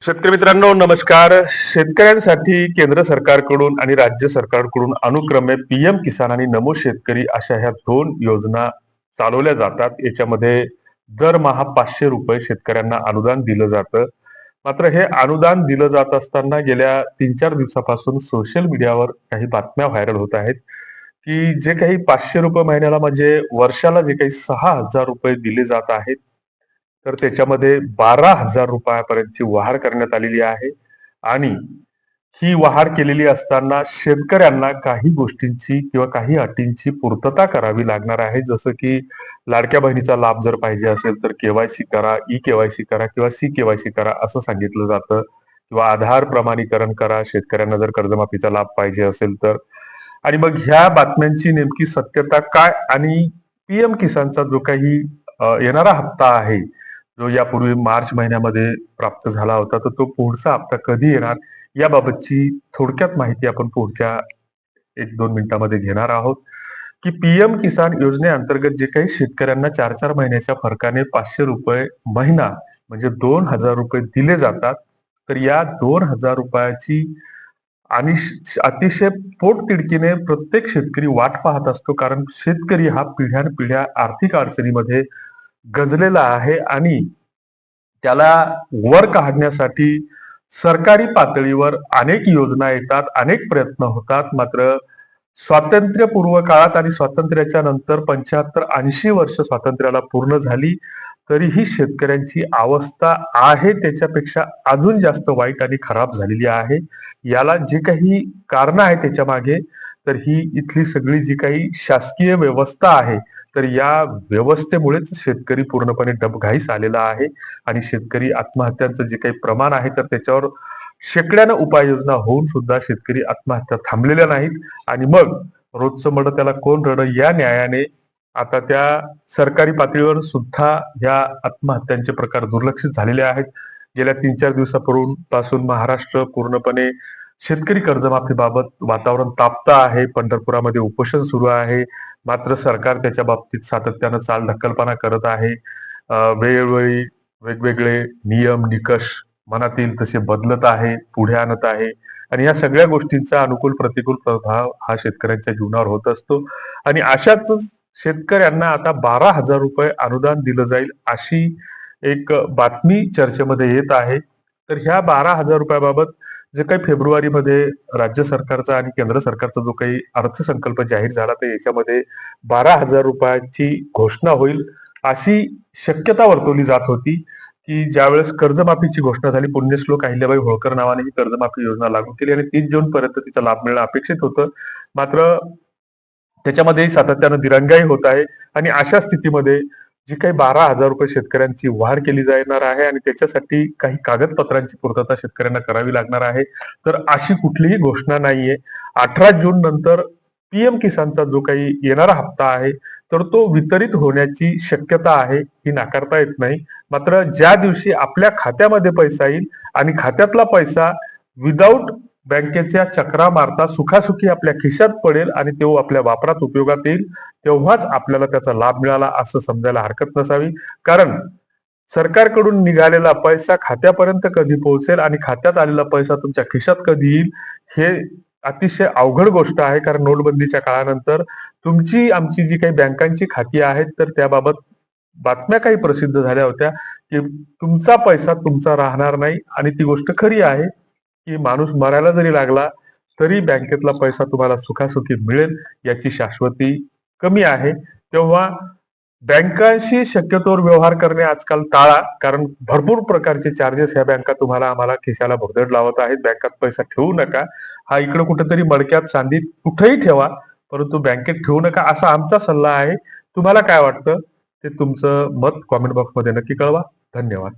शेतकरी मित्रांनो नमस्कार. शेतकऱ्यांसाठी केंद्र सरकारकडून आणि राज्य सरकारकडून अनुक्रमे पीएम किसान आणि नमो शेतकरी अशा ह्या दोन योजना चालवल्या जातात. याच्यामध्ये दरमहा 500 रुपये शेतकऱ्यांना अनुदान दिलं जातं. मात्र हे अनुदान दिलं जात असताना गेल्या 3-4 दिवसापासून सोशल मीडियावर काही बातम्या व्हायरल होत आहेत, की जे काही 500 रुपये महिन्याला म्हणजे वर्षाला जे काही 6,000 रुपये दिले जात आहेत, तर त्याच्यामध्ये 12,000 रुपयापर्यंतची वाढ करण्यात आलेली आहे. आणि ही वाढ केलेली असताना शेतकऱ्यांना काही गोष्टींची किंवा काही अटींची पूर्तता करावी लागणार आहे. जसं की लाडक्या बहिणीचा लाभ जर पाहिजे असेल तर केवायसी करा, ई केवायसी करा किंवा सी केवायसी करा असं सांगितलं जातं. किंवा आधार प्रमाणीकरण करा शेतकऱ्यांना जर कर्जमाफीचा लाभ पाहिजे असेल तर. आणि मग ह्या बातम्यांची नेमकी सत्यता काय आणि पीएम किसानचा जो काही येणारा हप्ता आहे, जो यापूर्वी मार्च महिन्यामध्ये प्राप्त झाला होता, तर तो पुढचा हप्ता कधी येणार याबाबतची थोडक्यात माहिती आपण पुढच्या 1-2 मिनिटांमध्ये घेणार आहोत. की पीएम किसान योजनेअंतर्गत जे काही शेतकऱ्यांना 4-4 महिन्याच्या फरकाने 500 रुपये महिना म्हणजे 2,000 रुपये दिले जातात. तर या 2,000 रुपयाची आणि अतिशय पोटतिडकीने प्रत्येक शेतकरी वाट पाहत असतो. कारण शेतकरी हा पिढ्यानपिढ्या आर्थिक अडचणीमध्ये गंजलेला आहे आणि त्याला वर काढण्यासाठी सरकारी पातळीवर अनेक योजना येतात, अनेक प्रयत्न होतात. मात्र स्वातंत्र्यपूर्व काळात आणि स्वातंत्र्याच्या नंतर 75-80 वर्ष स्वातंत्र्याला पूर्ण झाली, तरीही शेतकऱ्यांची अवस्था आहे त्याच्यापेक्षा अजून जास्त वाईट आणि खराब झालेली आहे. याला जे काही कारण आहे त्याच्या मागे, तर ही इथली सगळी जी काही शासकीय व्यवस्था आहे, तर या व्यवस्थेमुळेच शेतकरी पूर्णपणे डबघाईस आलेला आहे. आणि शेतकरी आत्महत्यांचं जे काही प्रमाण आहे, तर त्याच्यावर शेकड्यानं उपाययोजना होऊन सुद्धा शेतकरी आत्महत्या थांबलेल्या नाहीत. आणि मग रोजचं मड त्याला कोण रड या न्यायाने आता त्या सरकारी पातळीवर सुद्धा या आत्महत्यांचे प्रकार दुर्लक्षित झालेले आहेत. गेल्या 3-4 दिवसापासून महाराष्ट्र पूर्णपणे शेतकरी कर्जमाफीबाबत वातावरण तापतं आहे. पंढरपुरामध्ये उपोषण सुरू आहे. मात्र सरकार त्याच्या बाबतीत सातत्यानं चालढकलपणा करत आहे. वेळोवेळी वेगवेगळे नियम, निकष मनात येईल तसे बदलत आहे, पुढे आणत आहे. आणि या सगळ्या गोष्टींचा अनुकूल प्रतिकूल प्रभाव हा शेतकऱ्यांच्या जीवनावर होत असतो. आणि अशाच शेतकऱ्यांना आता 12,000 रुपये अनुदान दिलं जाईल अशी एक बातमी चर्चेमध्ये येत आहे. तर ह्या 12,000 रुपयाबाबत जे काही फेब्रुवारीमध्ये राज्य सरकारचा आणि केंद्र सरकारचा जो काही अर्थसंकल्प जाहीर झाला, तर याच्यामध्ये 12,000 रुपयाची घोषणा होईल अशी शक्यता वर्तवली जात होती. की ज्यावेळेस कर्जमाफीची घोषणा झाली, पुण्यश्लोक अहिल्याबाई होळकर नावाने ही कर्जमाफी योजना लागू केली आणि 3 जून पर्यंत तिचा लाभ मिळणं अपेक्षित होतं. मात्र त्याच्यामध्येही सातत्यानं दिरंगाई होत आहे. आणि अशा स्थितीमध्ये जी काही 12,000 रुपये शेतकऱ्यांची वाढ केली जाणार आहे आणि त्याच्यासाठी काही कागदपत्रांची पूर्तता शेतकऱ्यांना करावी लागणार आहे. तर अशी कुठलीही घोषणा नाहीये. 18 जून नंतर पीएम किसानचा जो काही येणारा हप्ता आहे, तर तो वितरित होण्याची शक्यता आहे, ही नाकारता येत नाही. मात्र ज्या दिवशी आपल्या खात्यामध्ये पैसा येईल आणि खात्यातला पैसा विदाऊट बँकेच्या चक्रा मारता सुखासुखी आपल्या खिशात पडेल आणि तो आपल्या वापरात उपयोगात येईल, तेव्हाच आपल्याला त्याचा लाभ मिळाला असं समजायला हरकत नसावी. कारण सरकारकडून निघालेला पैसा खात्यापर्यंत कधी पोहोचेल आणि खात्यात आलेला पैसा तुमच्या खिशात कधी येईल, हे अतिशय अवघड गोष्ट आहे. कारण नोटबंदीच्या काळानंतर तुमची आमची जी काही बँकांची खाती आहेत, तर त्याबाबत बातम्या काही प्रसिद्ध झाल्या होत्या, की तुमचा पैसा तुमचा राहणार नाही. आणि ती गोष्ट खरी आहे, की माणूस मरायला जरी लागला, तरी बँकेतला पैसा तुम्हाला सुखासुखी मिळेल याची शाश्वती कमी आहे. तेव्हा बँकांशी शक्यतोवर व्यवहार करणे आजकाल टाळा. कारण भरपूर प्रकारचे चार्जेस ह्या बँका तुम्हाला आम्हाला खिशाला भुरदड लावत आहेत. बँकात पैसा ठेवू नका. हा इकडे कुठेतरी मडक्यात सांधीत कुठेही ठेवा, परंतु बँकेत ठेवू नका असा आमचा सल्ला आहे. तुम्हाला काय वाटतं ते तुमचं मत कॉमेंट बॉक्समध्ये नक्की कळवा. धन्यवाद.